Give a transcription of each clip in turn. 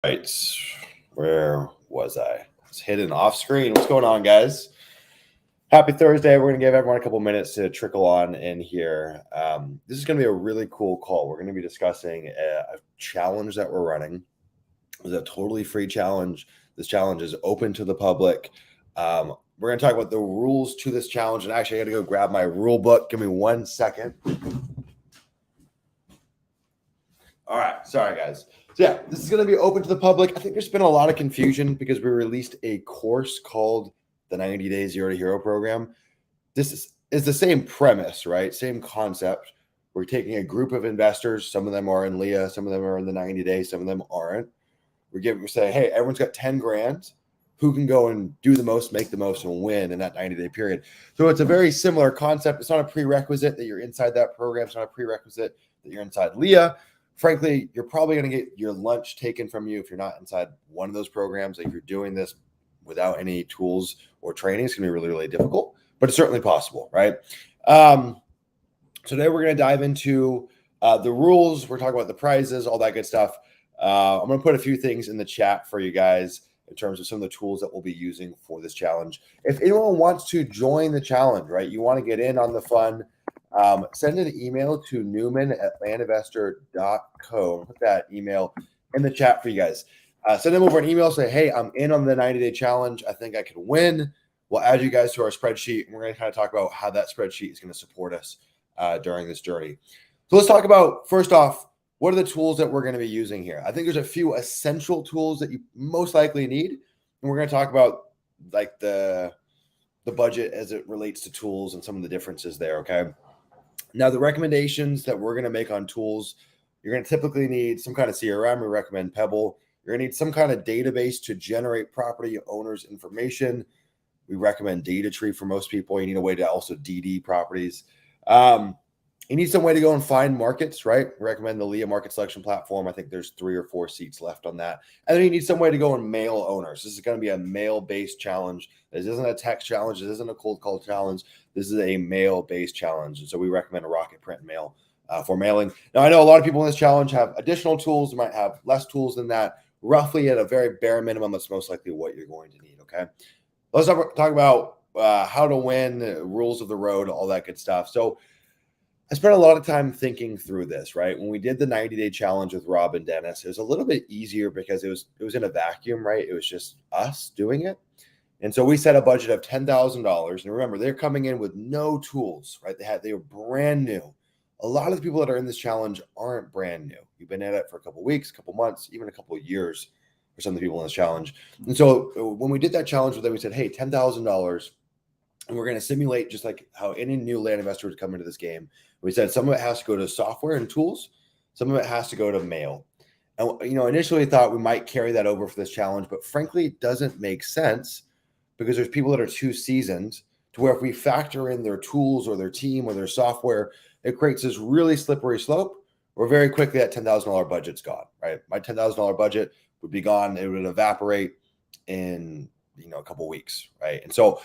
Right. Where was I? It's hidden off screen. What's going on, guys? Happy Thursday. We're going to give everyone a couple minutes to trickle on in here. This is going to be a really cool call. We're going to be discussing a challenge that we're running. It's a totally free challenge. This challenge is open to the public. We're going to talk about the rules to this challenge. And actually, I got to go grab my rule book. Give me 1 second. All right. Sorry, guys. So yeah, this is going to be open to the public. I think there's been a lot of confusion because we released a course called the 90 Day Zero to Hero program. This is the same premise, right? Same concept. We're taking a group of investors. Some of them are in Leah. Some of them are in the 90 days. Some of them aren't. We're saying, hey, everyone's got 10 grand. Who can go and do the most, make the most, and win in that 90-day period? So it's a very similar concept. It's not a prerequisite that you're inside that program. It's not a prerequisite that you're inside Leah. Frankly, you're probably going to get your lunch taken from you if you're not inside one of those programs. Like if you're doing this without any tools or training, it's going to be really, really difficult, but it's certainly possible, right? Today we're going to dive into the rules. We're talking about the prizes, all that good stuff. I'm going to put a few things in the chat for you guys in terms of some of the tools that we'll be using for this challenge. If anyone wants to join the challenge, right, you want to get in on the fun, send an email to newman@landinvestor.co. Put that email in the chat for you guys. Send them over an email, say, hey, I'm in on the 90-day challenge. I think I can win. We'll add you guys to our spreadsheet, and we're going to kind of talk about how that spreadsheet is going to support us during this journey. So let's talk about, first off, what are the tools that we're going to be using here? I think there's a few essential tools that you most likely need, and we're going to talk about like the budget as it relates to tools and some of the differences there, okay? Now, the recommendations that we're going to make on tools, you're going to typically need some kind of CRM. We recommend Pebble. You're going to need some kind of database to generate property owners information. We recommend Data Tree for most people. You need a way to also DD properties. You need some way to go and find markets, right? We recommend the Leah market selection platform. I think there's 3 or 4 seats left on that. And then you need some way to go and mail owners. This is going to be a mail-based challenge. This isn't a text challenge. This isn't a cold call challenge. This is a mail-based challenge. And so we recommend a rocket print mail for mailing. Now, I know a lot of people in this challenge have additional tools. They might have less tools than that. Roughly at a very bare minimum, that's most likely what you're going to need, okay? Let's talk about how to win, rules of the road, all that good stuff. So I spent a lot of time thinking through this, right? When we did the 90-day challenge with Rob and Dennis, it was a little bit easier because it was in a vacuum, right? It was just us doing it. And so we set a budget of $10,000. And remember, they're coming in with no tools, right? They were brand new. A lot of the people that are in this challenge aren't brand new. You've been at it for a couple of weeks, a couple of months, even a couple of years for some of the people in this challenge. And so when we did that challenge with them, we said, hey, $10,000. And we're going to simulate just like how any new land investor would come into this game. We said some of it has to go to software and tools. Some of it has to go to mail. And, initially thought we might carry that over for this challenge, but frankly, it doesn't make sense because there's people that are too seasoned to where if we factor in their tools or their team or their software, it creates this really slippery slope where very quickly that $10,000 budget's gone, right? My $10,000 budget would be gone. It would evaporate in, a couple of weeks, right? And so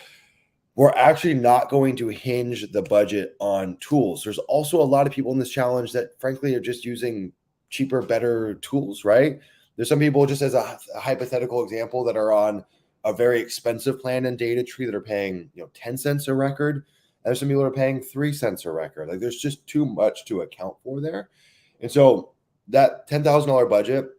we're actually not going to hinge the budget on tools. There's also a lot of people in this challenge that frankly are just using cheaper, better tools, right? There's some people, just as a hypothetical example, that are on a very expensive plan in Data Tree that are paying, 10 cents a record. And there's some people that are paying 3 cents a record. Like there's just too much to account for there. And so that $10,000 budget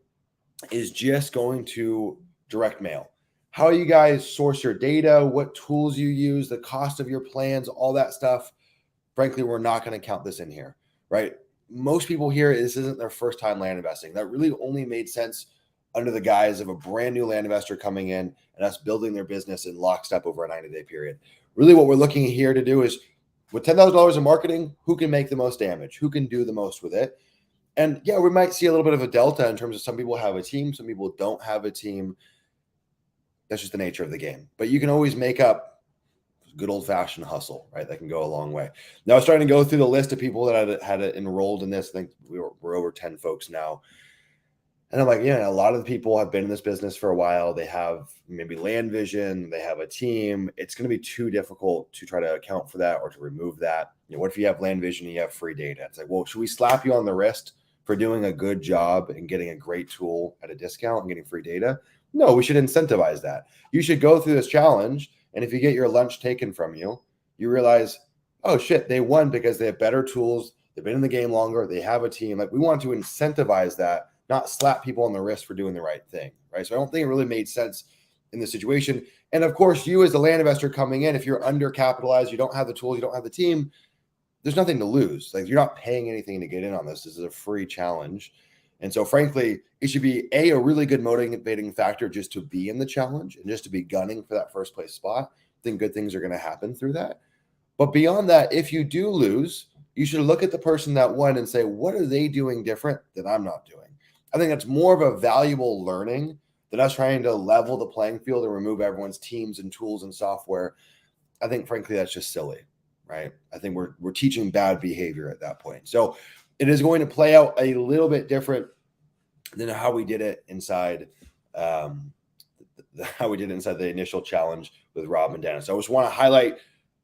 is just going to direct mail. How you guys source your data, what tools you use, the cost of your plans, all that stuff. Frankly, we're not going to count this in here, right? Most people here, this isn't their first time land investing. That really only made sense under the guise of a brand new land investor coming in and us building their business in lockstep over a 90-day period. Really what we're looking here to do is with $10,000 in marketing, who can make the most damage? Who can do the most with it? And yeah, we might see a little bit of a delta in terms of some people have a team, some people don't have a team. That's just the nature of the game. But you can always make up good old-fashioned hustle, right? That can go a long way. Now, I was starting to go through the list of people that had enrolled in this. I think we're over 10 folks now. And I'm like, a lot of the people have been in this business for a while. They have maybe land vision. They have a team. It's going to be too difficult to try to account for that or to remove that. What if you have land vision and you have free data? It's like, well, should we slap you on the wrist for doing a good job and getting a great tool at a discount and getting free data. No, we should incentivize that. You should go through this challenge, and if you get your lunch taken from you, you realize, oh shit, they won because they have better tools. They've been in the game longer. They have a team. Like, we want to incentivize that, not slap people on the wrist for doing the right thing, right? So I don't think it really made sense in this situation. And of course, you as the land investor coming in, if you're undercapitalized, you don't have the tools, you don't have the team, there's nothing to lose. Like, you're not paying anything to get in on this. This is a free challenge. And so frankly, it should be a really good motivating factor just to be in the challenge and just to be gunning for that first place spot. I think good things are going to happen through that. But beyond that, if you do lose, you should look at the person that won and say, what are they doing different that I'm not doing? I think that's more of a valuable learning than us trying to level the playing field and remove everyone's teams and tools and software. I think, frankly, that's just silly, right? I think we're teaching bad behavior at that point. So it is going to play out a little bit different than how we did it inside the initial challenge with Rob and Dennis. I just want to highlight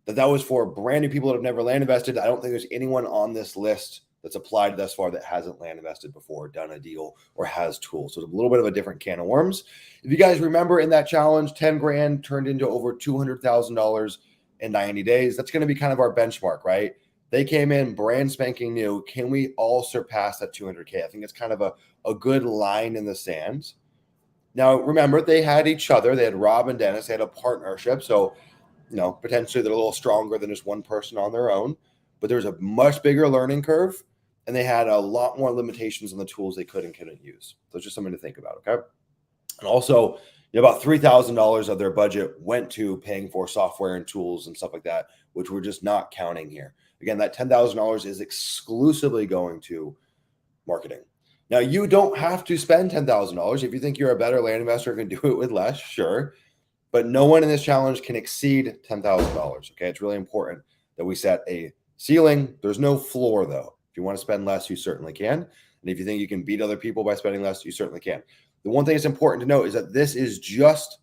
that was for brand new people that have never land invested. I don't think there's anyone on this list that's applied thus far that hasn't land invested before, done a deal, or has tools. So it's a little bit of a different can of worms. If you guys remember in that challenge, 10 grand turned into over $200,000 in 90 days. That's going to be kind of our benchmark, right? They came in brand spanking new. Can we all surpass that 200K? I think it's kind of a good line in the sand. Now, remember, they had each other. They had Rob and Dennis. They had a partnership. So, potentially they're a little stronger than just one person on their own. But there's a much bigger learning curve, and they had a lot more limitations on the tools they could and couldn't use. So it's just something to think about, okay? And also, about $3,000 of their budget went to paying for software and tools and stuff like that, which we're just not counting here. Again, that $10,000 is exclusively going to marketing. Now, you don't have to spend $10,000. If you think you're a better land investor and can do it with less, sure. But no one in this challenge can exceed $10,000, okay? It's really important that we set a ceiling. There's no floor, though. If you want to spend less, you certainly can. And if you think you can beat other people by spending less, you certainly can. The one thing that's important to note is that this is just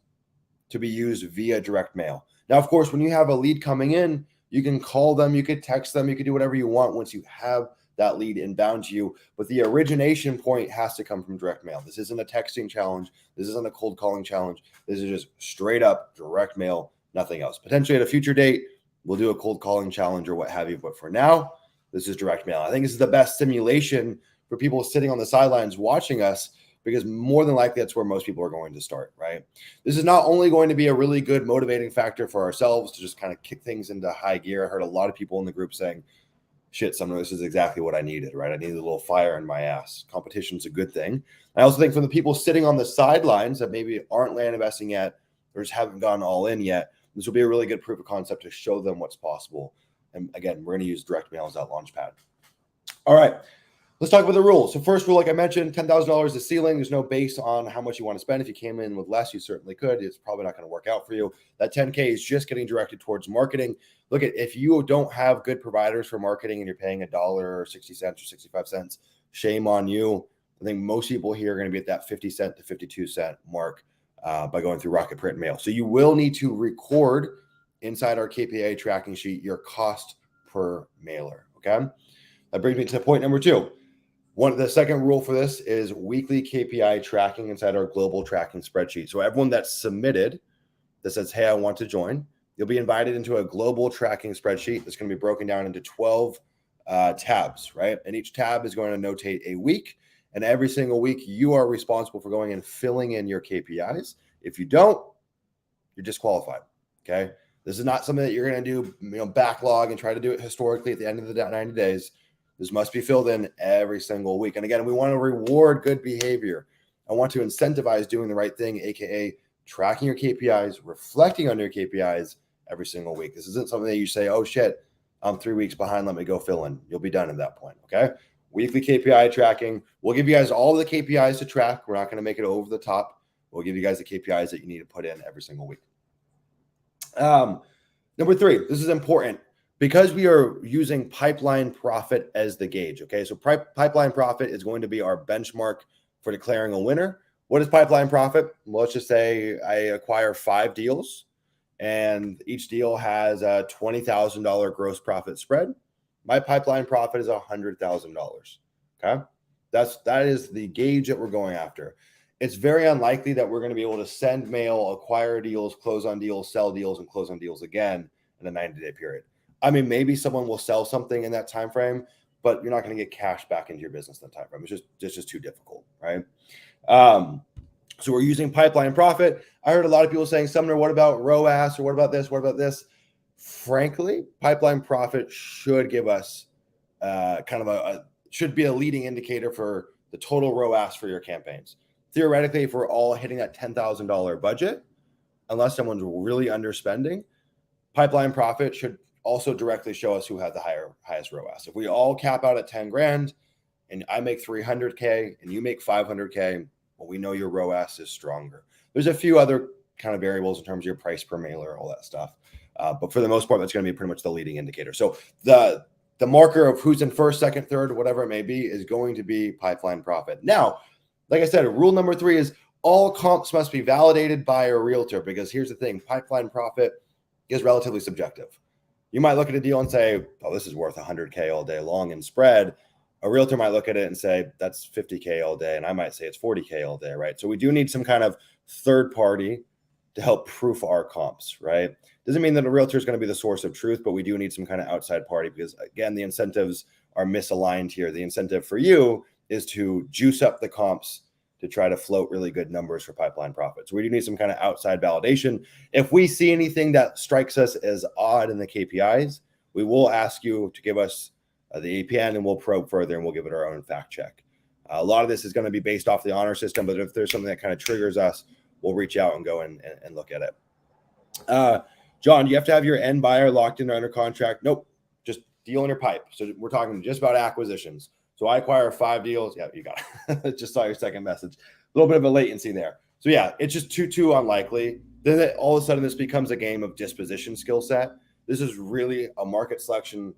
to be used via direct mail. Now, of course, when you have a lead coming in, you can call them, you could text them, you could do whatever you want once you have that lead inbound to you. But the origination point has to come from direct mail. This isn't a texting challenge. This isn't a cold calling challenge. This is just straight up direct mail, nothing else. Potentially at a future date, we'll do a cold calling challenge or what have you. But for now, this is direct mail. I think this is the best simulation for people sitting on the sidelines watching us, because more than likely that's where most people are going to start, right? This is not only going to be a really good motivating factor for ourselves to just kind of kick things into high gear. I heard a lot of people in the group saying, shit, Sumner, this is exactly what I needed, right? I needed a little fire in my ass. Competition's a good thing. I also think for the people sitting on the sidelines that maybe aren't land investing yet or just haven't gone all in yet, this will be a really good proof of concept to show them what's possible. And again, we're going to use direct mail as that launch pad. All right. Let's talk about the rules. So first rule, like I mentioned, $10,000 is the ceiling. There's no base on how much you want to spend. If you came in with less, you certainly could. It's probably not going to work out for you. That 10K is just getting directed towards marketing. Look at, if you don't have good providers for marketing and you're paying $1 or 60 cents or 65 cents, shame on you. I think most people here are going to be at that 50 cent to 52 cent mark by going through Rocket Print Mail. So you will need to record inside our KPI tracking sheet your cost per mailer. Okay. That brings me to point number 2. The second rule for this is weekly KPI tracking inside our global tracking spreadsheet. So everyone that's submitted that says, hey, I want to join, you'll be invited into a global tracking spreadsheet that's going to be broken down into 12 tabs, right? And each tab is going to notate a week. And every single week, you are responsible for going and filling in your KPIs. If you don't, you're disqualified, okay? This is not something that you're going to do, backlog and try to do it historically at the end of the 90 days. This must be filled in every single week. And again, we want to reward good behavior. I want to incentivize doing the right thing, AKA tracking your KPIs, reflecting on your KPIs every single week. This isn't something that you say, oh shit, I'm 3 weeks behind, let me go fill in. You'll be done at that point, okay? Weekly KPI tracking. We'll give you guys all the KPIs to track. We're not going to make it over the top. We'll give you guys the KPIs that you need to put in every single week. Number 3, this is important. Because we are using pipeline profit as the gauge, okay? So pipeline profit is going to be our benchmark for declaring a winner. What is pipeline profit? Well, let's just say I acquire 5 deals and each deal has a $20,000 gross profit spread. My pipeline profit is $100,000, okay? That is the gauge that we're going after. It's very unlikely that we're going to be able to send mail, acquire deals, close on deals, sell deals, and close on deals again in a 90-day period. I mean, maybe someone will sell something in that time frame, but you're not going to get cash back into your business in that time frame. It's just too difficult, right? So we're using pipeline profit. I heard a lot of people saying, Sumner, what about ROAS, or what about this? What about this? Frankly, pipeline profit should give us should be a leading indicator for the total ROAS for your campaigns. Theoretically, if we're all hitting that $10,000 budget, unless someone's really underspending, pipeline profit should also directly show us who had the highest ROAS. If we all cap out at 10 grand and I make 300K and you make 500K, well, we know your ROAS is stronger. There's a few other kind of variables in terms of your price per mailer, all that stuff. But for the most part, that's going to be pretty much the leading indicator. So the marker of who's in first, second, third, whatever it may be, is going to be pipeline profit. Now, like I said, rule number 3 is all comps must be validated by a realtor, because here's the thing, pipeline profit is relatively subjective. You might look at a deal and say, oh, this is worth 100K all day long in spread. A realtor might look at it and say, that's 50K all day. And I might say it's 40K all day, right? So we do need some kind of third party to help proof our comps, right? Doesn't mean that a realtor is going to be the source of truth, but we do need some kind of outside party, because again, the incentives are misaligned here. The incentive for you is to juice up the comps to try to float really good numbers for pipeline profits. We do need some kind of outside validation. If we see anything that strikes us as odd in the KPIs, we will ask you to give us the APN, and we'll probe further and we'll give it our own fact check. A lot of this is going to be based off the honor system, but if there's something that kind of triggers us, we'll reach out and go and look at it. John, do you have to have your end buyer locked in or under contract? Nope, just deal in your pipe. So we're talking just about acquisitions. So I acquire 5 deals. Yeah, you got it. Just saw your second message. A little bit of a latency there. So yeah, it's just too unlikely. Then all of a sudden this becomes a game of disposition skill set. This is really a market selection,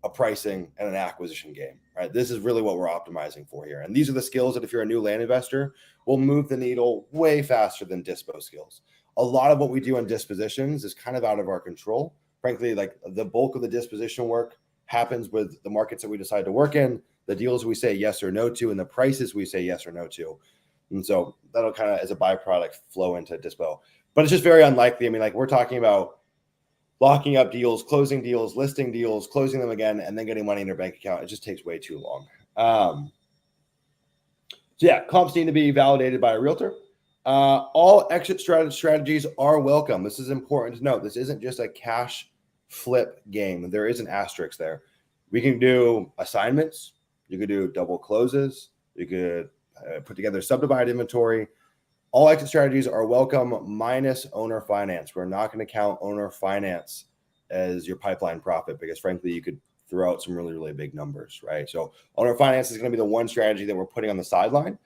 a pricing, and an acquisition game, right? This is really what we're optimizing for here. And these are the skills that if you're a new land investor, will move the needle way faster than dispo skills. A lot of what we do on dispositions is kind of out of our control. Frankly, like the bulk of the disposition work happens with the markets that we decide to work in, the deals we say yes or no to, and the prices we say yes or no to. And so that'll kind of, as a byproduct, flow into dispo. But it's just very unlikely. I mean, like we're talking about locking up deals, closing deals, listing deals, closing them again, and then getting money in their bank account. It just takes way too long. So yeah, comps need to be validated by a realtor. All exit strategies are welcome. This is important to note. This isn't just a cash flip game. There is an asterisk there. We can do assignments. You could do double closes. You could put together subdivide inventory. All exit strategies are welcome, minus owner finance. We're not going to count owner finance as your pipeline profit, because frankly, you could throw out some really, really big numbers, right? So owner finance is going to be the one strategy that we're putting on the sideline.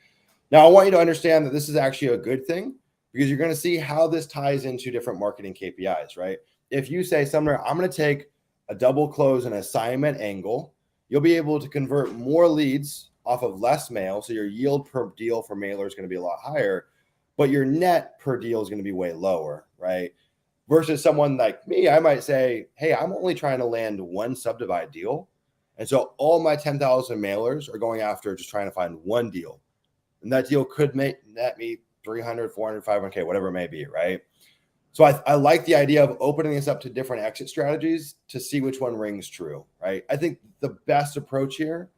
Now, I want you to understand that this is actually a good thing, because you're going to see how this ties into different marketing KPIs, right? If you say, Sumner, I'm going to take a double close and assignment angle, you'll be able to convert more leads off of less mail. So your yield per deal for mailer is going to be a lot higher, but your net per deal is going to be way lower, right? Versus someone like me, I might say, hey, I'm only trying to land one subdivide deal. And so all my 10,000 mailers are going after just trying to find one deal. And that deal could net me 300, 400, 500K, whatever it may be, right? So I like the idea of opening this up to different exit strategies to see which one rings true, right? I think the best approach here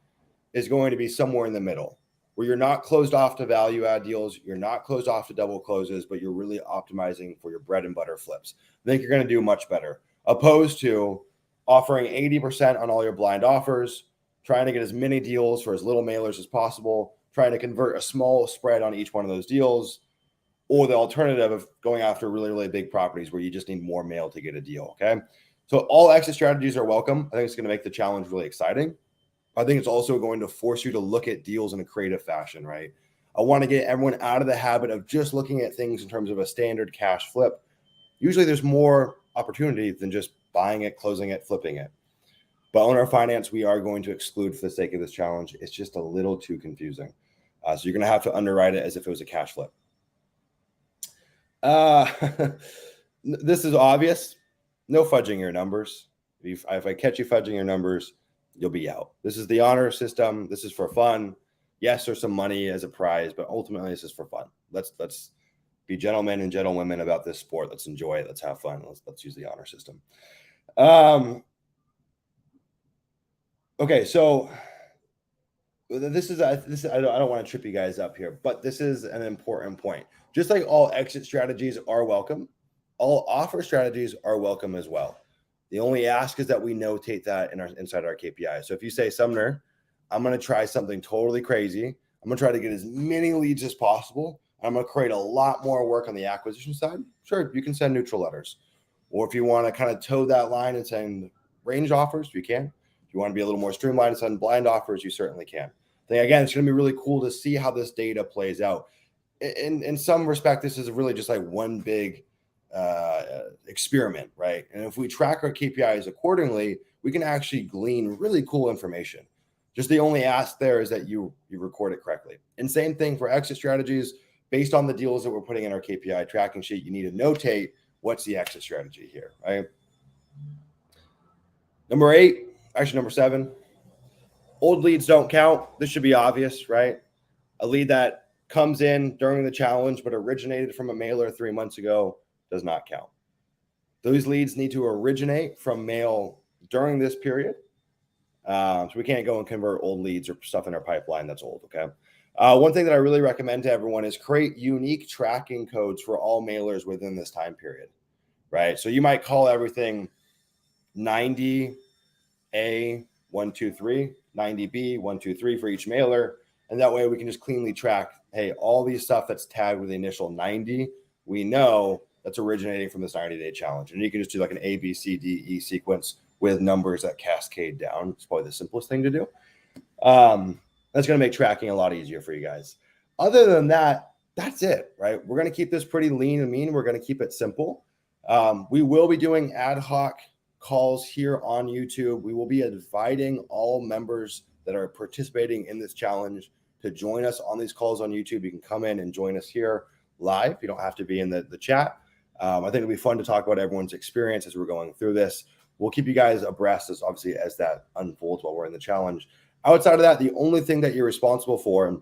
is going to be somewhere in the middle, where you're not closed off to value add deals, you're not closed off to double closes, but you're really optimizing for your bread and butter flips. I think you're going to do much better, opposed to offering 80% on all your blind offers, trying to get as many deals for as little mailers as possible, trying to convert a small spread on each one of those deals, or the alternative of going after really, really big properties where you just need more mail to get a deal, okay? So all exit strategies are welcome. I think it's going to make the challenge really exciting. I think it's also going to force you to look at deals in a creative fashion, right? I want to get everyone out of the habit of just looking at things in terms of a standard cash flip. Usually there's more opportunity than just buying it, closing it, flipping it. But owner finance, we are going to exclude for the sake of this challenge. It's just a little too confusing. So you're going to have to underwrite it as if it was a cash flip. This is obvious. No fudging your numbers. If I catch you fudging your numbers, you'll be out. This is the honor system. This is for fun. Yes, there's some money as a prize, but ultimately this is for fun. Let's be gentlemen and gentlewomen about this sport. Let's enjoy it. Let's have fun. Let's use the honor system. Okay, so this is I don't want to trip you guys up here, but this is an important point. Just like all exit strategies are welcome, all offer strategies are welcome as well. The only ask is that we notate that inside our KPI. So if you say, Sumner, I'm going to try something totally crazy. I'm going to try to get as many leads as possible. I'm going to create a lot more work on the acquisition side. Sure, you can send neutral letters. Or if you want to kind of toe that line and send ranged offers, you can. If you want to be a little more streamlined and send blind offers, you certainly can. Then again, it's going to be really cool to see how this data plays out. In some respect, this is really just like one big experiment, right? And if we track our KPIs accordingly, we can actually glean really cool information. Just the only ask there is that you record it correctly. And same thing for exit strategies. Based on the deals that we're putting in our KPI tracking sheet, you need to notate what's the exit strategy here, right? Number 7, old leads don't count. This should be obvious, right? A lead that comes in during the challenge but originated from a mailer 3 months ago does not count. Those leads need to originate from mail during this period. So we can't go and convert old leads or stuff in our pipeline that's old, okay? One thing that I really recommend to everyone is create unique tracking codes for all mailers within this time period, right? So you might call everything 90A123, 90B123 for each mailer. And that way we can just cleanly track, hey, all these stuff that's tagged with the initial 90, we know that's originating from this 90-day challenge. And you can just do like an A, B, C, D, E sequence with numbers that cascade down. It's probably the simplest thing to do. That's going to make tracking a lot easier for you guys. Other than that, that's it, right? We're going to keep this pretty lean and mean. We're going to keep it simple. We will be doing ad hoc calls here on YouTube. We will be inviting all members that are participating in this challenge to join us on these calls on YouTube. You can come in and join us here live. You don't have to be in the chat. I think it'll be fun to talk about everyone's experience as we're going through this. We'll keep you guys abreast as that unfolds while we're in the challenge. Outside of that, the only thing that you're responsible for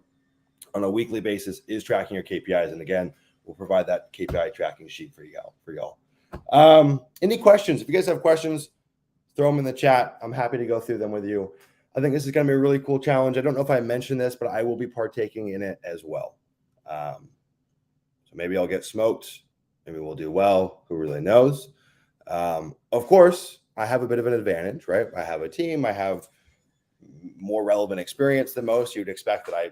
on a weekly basis is tracking your KPIs. And again, we'll provide that KPI tracking sheet for y'all. Any questions? If you guys have questions, throw them in the chat. I'm happy to go through them with you. I think this is going to be a really cool challenge. I don't know if I mentioned this, but I will be partaking in it as well. So maybe I'll get smoked. Maybe we'll do well. Who really knows? Of course, I have a bit of an advantage, right? I have a team. I have more relevant experience than most. You'd expect that I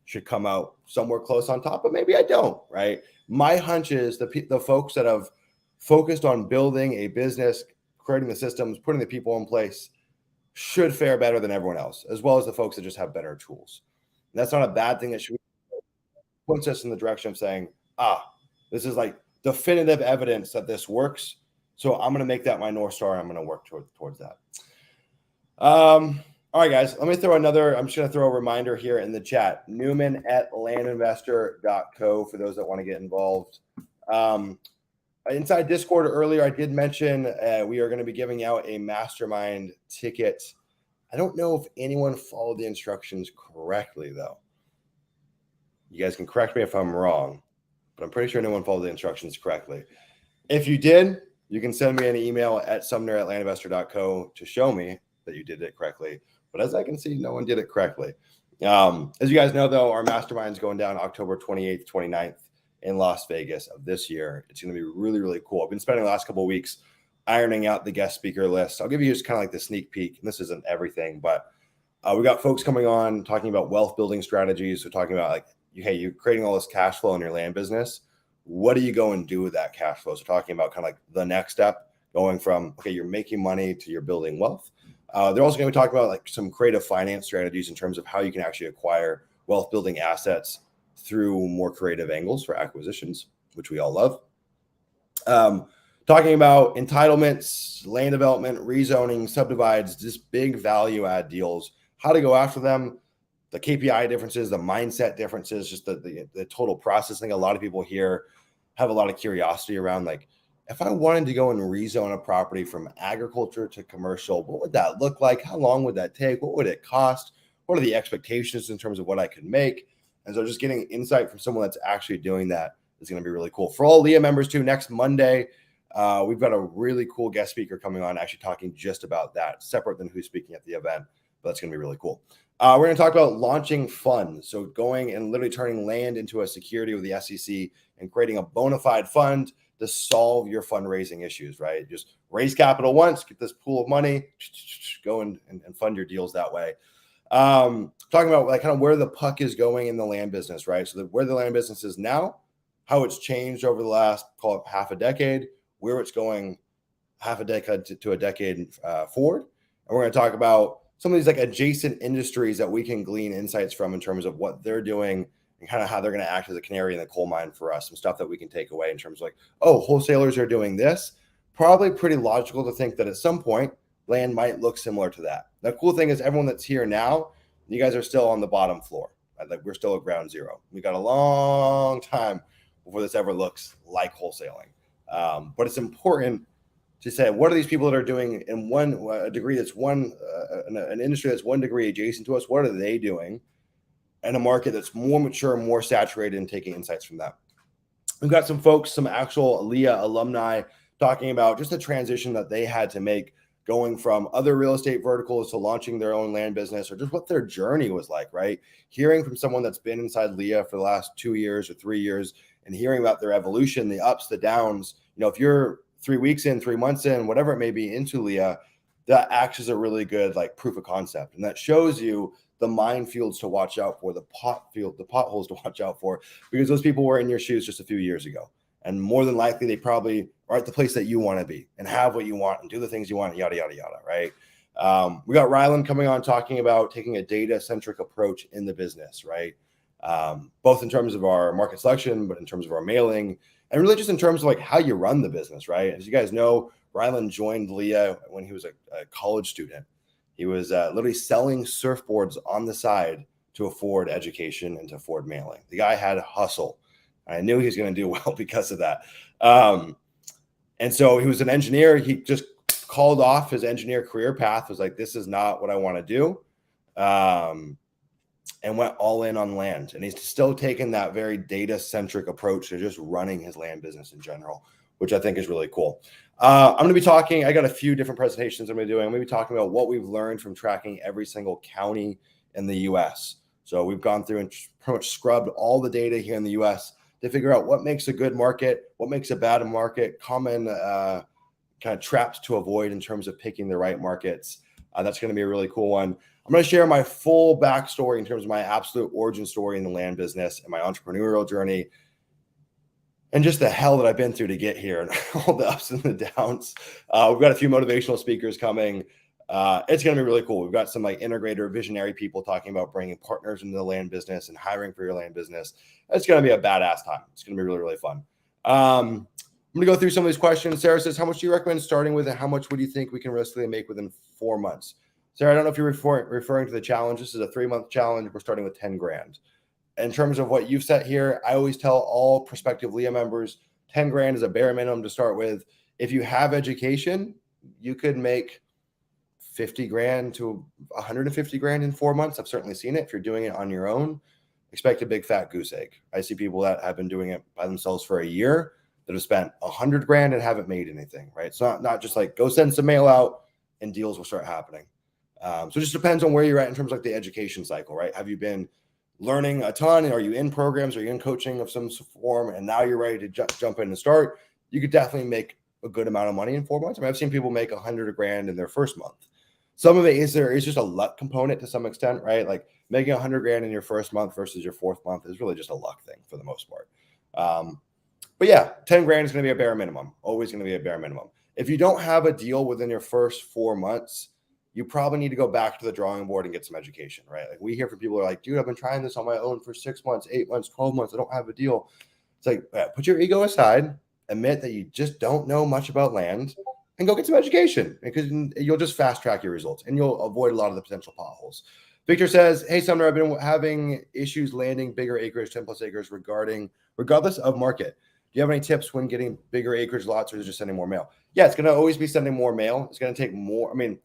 should come out somewhere close on top, but maybe I don't, right? My hunch is the folks that have focused on building a business, creating the systems, putting the people in place should fare better than everyone else, as well as the folks that just have better tools. And that's not a bad thing. That should puts us in the direction of saying, this is like definitive evidence that this works. So I'm going to make that my North Star. I'm going to work towards that. All right, guys, let me throw I'm just going to throw a reminder here in the chat, Newman@landinvestor.co for those that want to get involved. Inside Discord earlier, I did mention we are going to be giving out a mastermind ticket. I don't know if anyone followed the instructions correctly, though. You guys can correct me if I'm wrong, but I'm pretty sure no one followed the instructions correctly. If you did, you can send me an email at Sumner@landinvestor.co to show me that you did it correctly. But as I can see, no one did it correctly. As you guys know, though, our mastermind is going down October 28th, 29th in Las Vegas of this year. It's going to be really, really cool. I've been spending the last couple of weeks ironing out the guest speaker list. I'll give you just kind of like the sneak peek. And this isn't everything, but we got folks coming on talking about wealth building strategies. We're talking about like, hey, you're creating all this cash flow in your land business. What do you go and do with that cash flow? So talking about kind of like the next step, going from, okay, you're making money to you're building wealth. They're also going to be talking about like some creative finance strategies in terms of how you can actually acquire wealth building assets through more creative angles for acquisitions, which we all love. Talking about entitlements, land development, rezoning, subdivides, just big value add deals, how to go after them, the KPI differences, the mindset differences, just the total processing. A lot of people here have a lot of curiosity around like, if I wanted to go and rezone a property from agriculture to commercial, what would that look like? How long would that take? What would it cost? what are the expectations in terms of what I could make. And so just getting insight from someone that's actually doing that is going to be really cool. For all Leah members too, next Monday, we've got a really cool guest speaker coming on, actually talking just about that, separate than who's speaking at the event. But that's going to be really cool. We're going to talk about launching funds. So going and literally turning land into a security with the SEC and creating a bona fide fund to solve your fundraising issues, right? Just raise capital once, get this pool of money, go and fund your deals that way. Talking about like kind of where the puck is going in the land business, right? So where the land business is now, how it's changed over the last, call it half a decade, where it's going half a decade to a decade forward. And we're going to talk about some of these like adjacent industries that we can glean insights from in terms of what they're doing and kind of how they're going to act as a canary in the coal mine for us. Some stuff that we can take away in terms of like, oh, wholesalers are doing this. Probably pretty logical to think that at some point land might look similar to that. The cool thing is everyone that's here now, you guys are still on the bottom floor. Right? Like we're still at ground zero. We got a long time before this ever looks like wholesaling. But it's important to say, what are these people that are doing in one degree that's an industry that's 1 degree adjacent to us? What are they doing in a market that's more mature, more saturated, and taking insights from that? We've got some folks, some actual Leah alumni talking about just the transition that they had to make going from other real estate verticals to launching their own land business, or just what their journey was like, right? Hearing from someone that's been inside Leah for the last 2 years or 3 years and hearing about their evolution, the ups, the downs. If you're 3 weeks in, 3 months in, whatever it may be into Leah, that acts as a really good like proof of concept. And that shows you the minefields to watch out for, the potholes to watch out for, because those people were in your shoes just a few years ago. And more than likely, they probably are at the place that you want to be and have what you want and do the things you want, yada, yada, yada, right? We got Ryland coming on talking about taking a data-centric approach in the business, right? Both in terms of our market selection, but in terms of our mailing, and really just in terms of like how you run the business, right? As you guys know, Ryland joined Leah when he was a college student. He was literally selling surfboards on the side to afford education and to afford mailing. The guy had hustle. I knew he was going to do well because of that. And so he was an engineer. He just called off his engineer career path, was like, this is not what I want to do. And went all in on land. And he's still taking that very data-centric approach to just running his land business in general, which I think is really cool. I'm going to be talking, I got a few different presentations I'm going to be doing. I'm going to be talking about what we've learned from tracking every single county in the U.S. So we've gone through and pretty much scrubbed all the data here in the U.S. to figure out what makes a good market, what makes a bad market, common kind of traps to avoid in terms of picking the right markets. That's going to be a really cool one. I'm going to share my full backstory in terms of my absolute origin story in the land business and my entrepreneurial journey and just the hell that I've been through to get here and all the ups and the downs. We've got a few motivational speakers coming. It's going to be really cool. We've got some like integrator visionary people talking about bringing partners into the land business and hiring for your land business. It's going to be a badass time. It's going to be really, really fun. I'm going to go through some of these questions. Sarah says, how much do you recommend starting with and how much would you think we can realistically make within 4 months? Sarah, I don't know if you're referring to the challenge. This is a 3-month challenge. We're starting with 10 grand. In terms of what you've set here, I always tell all prospective Leah members, 10 grand is a bare minimum to start with. If you have education, you could make 50 grand to 150 grand in 4 months. I've certainly seen it. If you're doing it on your own, expect a big fat goose egg. I see people that have been doing it by themselves for a year that have spent 100 grand and haven't made anything, right? It's not just like go send some mail out and deals will start happening. So it just depends on where you're at in terms of like the education cycle, right? Have you been learning a ton? Are you in programs? Are you in coaching of some form? And now you're ready to jump in and start. You could definitely make a good amount of money in 4 months. I mean, I've seen people make 100 grand in their first month. Some of it is just a luck component to some extent, right? Like making 100 grand in your first month versus your fourth month is really just a luck thing for the most part. But yeah, 10 grand is going to be a bare minimum. Always going to be a bare minimum. If you don't have a deal within your first 4 months, you probably need to go back to the drawing board and get some education, right? Like we hear from people who are like, dude, I've been trying this on my own for 6 months, 8 months, 12 months. I don't have a deal. It's like, put your ego aside, admit that you just don't know much about land and go get some education because you'll just fast track your results and you'll avoid a lot of the potential potholes. Victor says, hey, Sumner, I've been having issues landing bigger acreage, 10 plus acres regardless of market. Do you have any tips when getting bigger acreage lots or is it just sending more mail? Yeah, it's going to always be sending more mail. It's going to take more. I mean,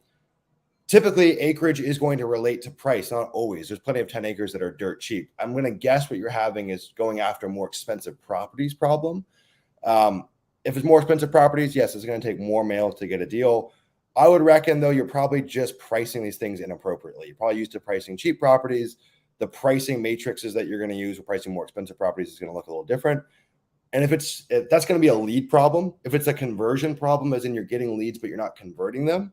Typically, acreage is going to relate to price, not always. There's plenty of 10 acres that are dirt cheap. I'm going to guess what you're having is going after a more expensive properties problem. If it's more expensive properties, yes, it's going to take more mail to get a deal. I would reckon, though, you're probably just pricing these things inappropriately. You're probably used to pricing cheap properties. The pricing matrices that you're going to use for pricing more expensive properties is going to look a little different. And if that's going to be a lead problem, if it's a conversion problem, as in you're getting leads, but you're not converting them,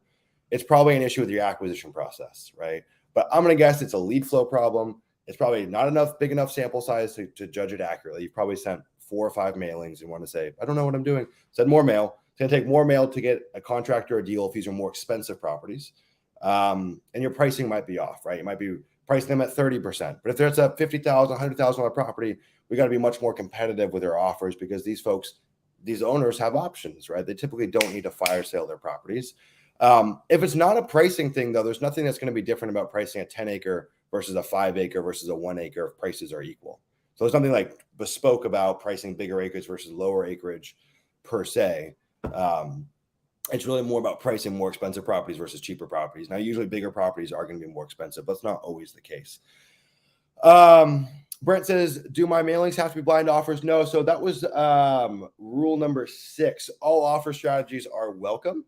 it's probably an issue with your acquisition process, right? But I'm going to guess it's a lead flow problem. It's probably not big enough sample size to judge it accurately. You've probably sent 4 or 5 mailings and want to say, I don't know what I'm doing. Send more mail. It's going to take more mail to get a contract or a deal if these are more expensive properties. And your pricing might be off, right? You might be pricing them at 30%. But if there's a $50,000, $100,000 property, we got to be much more competitive with our offers because these owners have options, right? They typically don't need to fire sale their properties. If it's not a pricing thing, though, there's nothing that's going to be different about pricing a 10 acre versus a 5 acre versus a 1 acre if prices are equal. So there's something like bespoke about pricing bigger acreage versus lower acreage per se. It's really more about pricing more expensive properties versus cheaper properties. Now, usually bigger properties are going to be more expensive, but it's not always the case. Brent says, do my mailings have to be blind offers? No. So that was rule number 6. All offer strategies are welcome.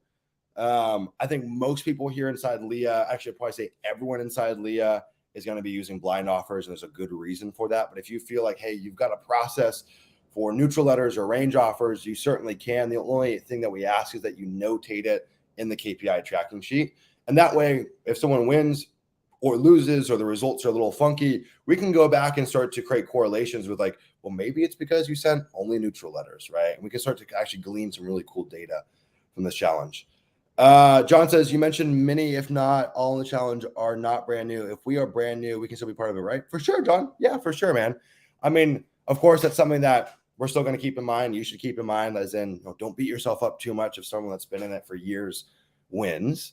I think most people here inside Leah, actually I'd probably say everyone inside Leah is going to be using blind offers, and there's a good reason for that. But if you feel like, hey, you've got a process for neutral letters or range offers, you certainly can. The only thing that we ask is that you notate it in the KPI tracking sheet. And that way, if someone wins or loses or the results are a little funky, we can go back and start to create correlations with like, well, maybe it's because you sent only neutral letters, right? And we can start to actually glean some really cool data from this challenge. John says, you mentioned many, if not all in the challenge, are not brand new. If we are brand new, we can still be part of it, right? For sure, John. Yeah, for sure, man. I mean, of course, that's something that we're still going to keep in mind. You should keep in mind, as in, don't beat yourself up too much if someone that's been in it for years wins.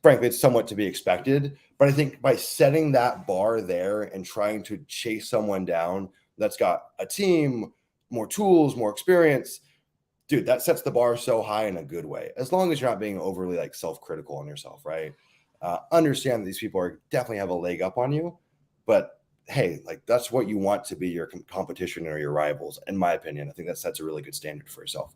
Frankly, it's somewhat to be expected. But I think by setting that bar there and trying to chase someone down that's got a team, more tools, more experience, dude, that sets the bar so high in a good way, as long as you're not being overly like self-critical on yourself, right? Understand that these people are definitely have a leg up on you, but hey, like that's what you want to be your competition or your rivals, in my opinion. I think that sets a really good standard for yourself.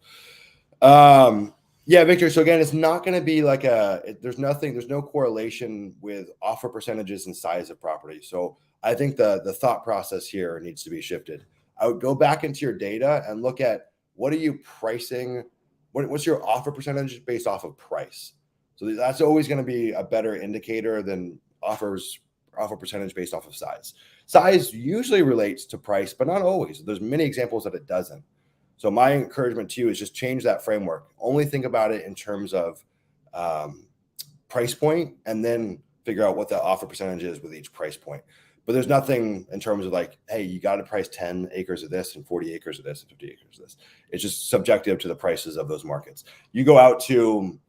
Yeah, Victor. So again, it's not going to be like there's no correlation with offer percentages and size of property. So I think the thought process here needs to be shifted. I would go back into your data and look at, what are you pricing? What's your offer percentage based off of price? So that's always going to be a better indicator than offer percentage based off of size. Size usually relates to price, but not always. There's many examples that it doesn't. So my encouragement to you is just change that framework. Only think about it in terms of price point, and then figure out what the offer percentage is with each price point. But there's nothing in terms of like, hey, you got to price 10 acres of this and 40 acres of this and 50 acres of this. It's just subjective to the prices of those markets. You go out to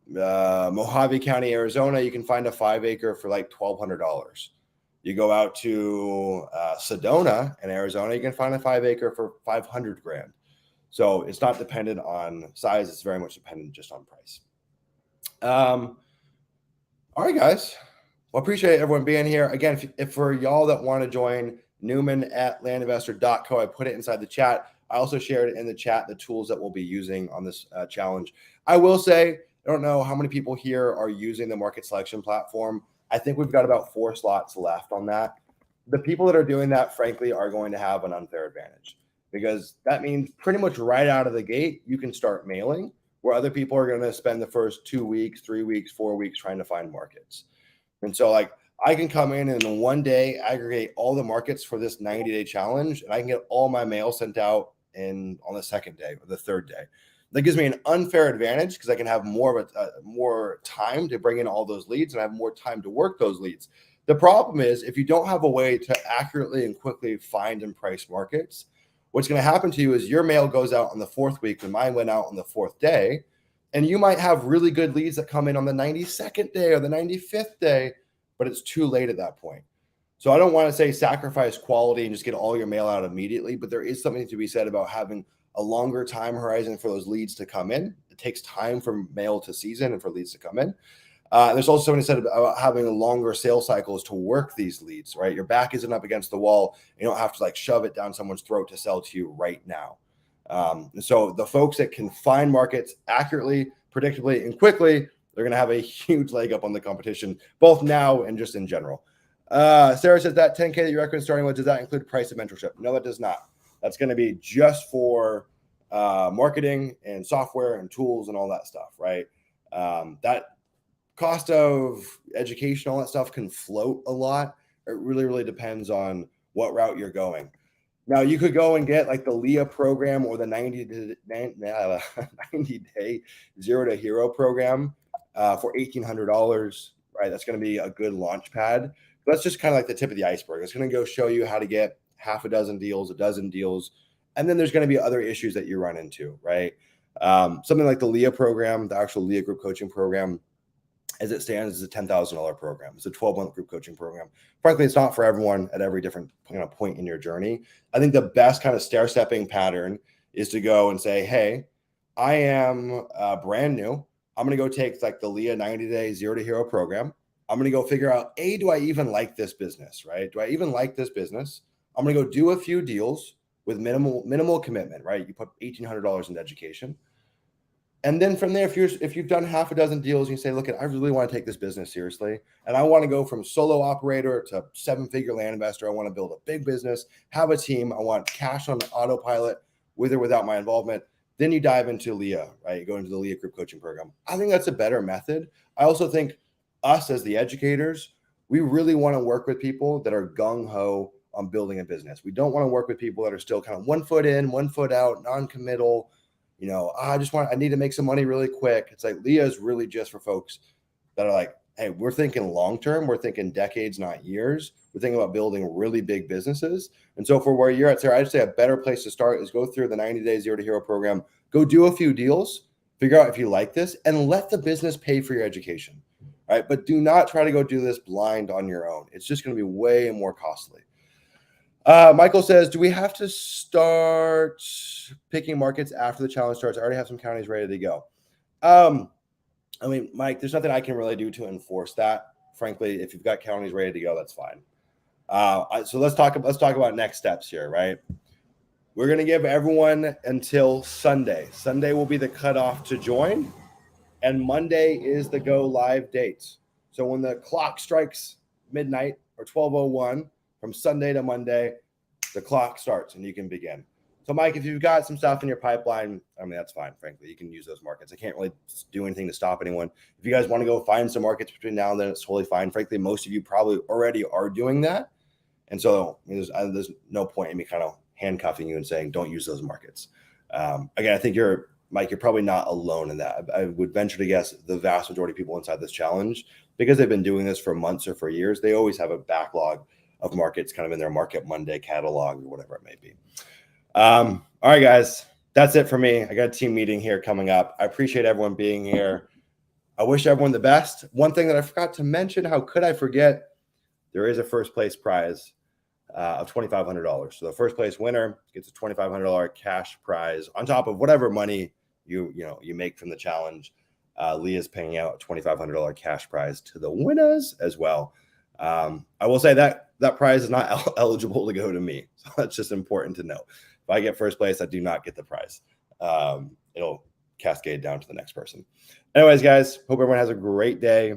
Mojave County, Arizona, you can find a 5 acre for like $1,200. You go out to Sedona in Arizona, you can find a 5 acre for $500,000. So it's not dependent on size. It's very much dependent just on price. All right, guys. Well, appreciate everyone being here. Again, if for y'all that want to join, Newman@landinvestor.co, I put it inside the chat. I also shared it in the chat, the tools that we'll be using on this challenge. I will say, I don't know how many people here are using the market selection platform. I think we've got about 4 slots left on that. The people that are doing that, frankly, are going to have an unfair advantage, because that means pretty much right out of the gate, you can start mailing, where other people are going to spend the first 2 weeks, 3 weeks, 4 weeks trying to find markets. And so like I can come in and in one day aggregate all the markets for this 90-day challenge, and I can get all my mail sent out on the second day or the third day. That gives me an unfair advantage because I can have more time to bring in all those leads, and I have more time to work those leads. The problem is, if you don't have a way to accurately and quickly find and price markets, what's going to happen to you is your mail goes out on the 4th week when mine went out on the 4th day. And you might have really good leads that come in on the 92nd day or the 95th day, but it's too late at that point. So I don't want to say sacrifice quality and just get all your mail out immediately, but there is something to be said about having a longer time horizon for those leads to come in. It takes time for mail to season and for leads to come in. There's also something said about having longer sales cycles to work these leads, right? Your back isn't up against the wall. You don't have to like shove it down someone's throat to sell to you right now. And so the folks that can find markets accurately, predictably, and quickly, they're going to have a huge leg up on the competition, both now and just in general. Sarah says that 10K that you recommend starting with, does that include price of mentorship? No, that does not. That's going to be just for marketing and software and tools and all that stuff, right? That cost of education, all that stuff can float a lot. It really, really depends on what route you're going. Now, you could go and get like the Leah program or the 90 day zero to hero program for $1,800, right? That's going to be a good launch pad. But that's just kind of like the tip of the iceberg. It's going to go show you how to get half a dozen deals, a dozen deals. And then there's going to be other issues that you run into, right? Something like the Leah program, the actual Leah group coaching program, as it stands, is a $10,000 program. It's a 12-month group coaching program. Frankly, it's not for everyone at every different point in your journey. I think the best kind of stair-stepping pattern is to go and say, hey, I am brand new. I'm going to go take like the Leah 90-day zero to hero program. I'm going to go figure out, do I even like this business, right? Do I even like this business? I'm going to go do a few deals with minimal commitment, right? You put $1,800 into education. And then from there, if you've done half a dozen deals, you say, look, I really want to take this business seriously. And I want to go from solo operator to 7-figure land investor. I want to build a big business, have a team. I want cash on autopilot with or without my involvement. Then you dive into Leah, right? You go into the Leah group coaching program. I think that's a better method. I also think us as the educators, we really want to work with people that are gung-ho on building a business. We don't want to work with people that are still kind of 1 foot in, 1 foot out, non-committal. I need to make some money really quick. It's like Leah is really just for folks that are like, hey, we're thinking long-term. We're thinking decades, not years. We're thinking about building really big businesses. And so for where you're at, Sarah, I'd say a better place to start is go through the 90-day zero to hero program, go do a few deals, figure out if you like this, and let the business pay for your education, right? But do not try to go do this blind on your own. It's just going to be way more costly. Michael says, do we have to start picking markets after the challenge starts? I already have some counties ready to go. Mike, there's nothing I can really do to enforce that. Frankly, if you've got counties ready to go, that's fine. So let's talk about next steps here, right? We're going to give everyone until Sunday. Sunday will be the cutoff to join, and Monday is the go live dates. So when the clock strikes midnight or 12:01, from Sunday to Monday, the clock starts and you can begin. So, Mike, if you've got some stuff in your pipeline, that's fine, frankly. You can use those markets. I can't really do anything to stop anyone. If you guys want to go find some markets between now and then, it's totally fine. Frankly, most of you probably already are doing that. And so there's no point in me kind of handcuffing you and saying, don't use those markets. Again, I think you're probably not alone in that. I would venture to guess the vast majority of people inside this challenge, because they've been doing this for months or for years, they always have a backlog of markets kind of in their Market Monday catalog or whatever it may be. All right, guys, that's it for me. I got a team meeting here coming up. I appreciate everyone being here. I wish everyone the best. One thing that I forgot to mention, how could I forget? There is a first place prize of $2,500. So the first place winner gets a $2,500 cash prize on top of whatever money you make from the challenge. Leah's paying out a $2,500 cash prize to the winners as well. I will say that prize is not eligible to go to me. So that's just important to know. If I get first place, I do not get the prize. It'll cascade down to the next person. Anyways, guys, hope everyone has a great day.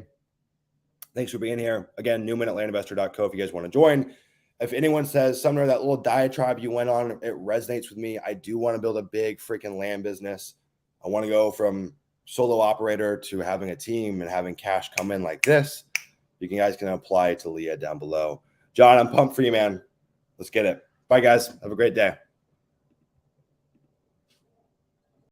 Thanks for being here. Again, Newman at landinvestor.co if you guys want to join. If anyone says, Sumner, that little diatribe you went on, it resonates with me. I do want to build a big freaking land business. I want to go from solo operator to having a team and having cash come in like this. You guys can apply to Leah down below. John, I'm pumped for you, man. Let's get it. Bye, guys. Have a great day.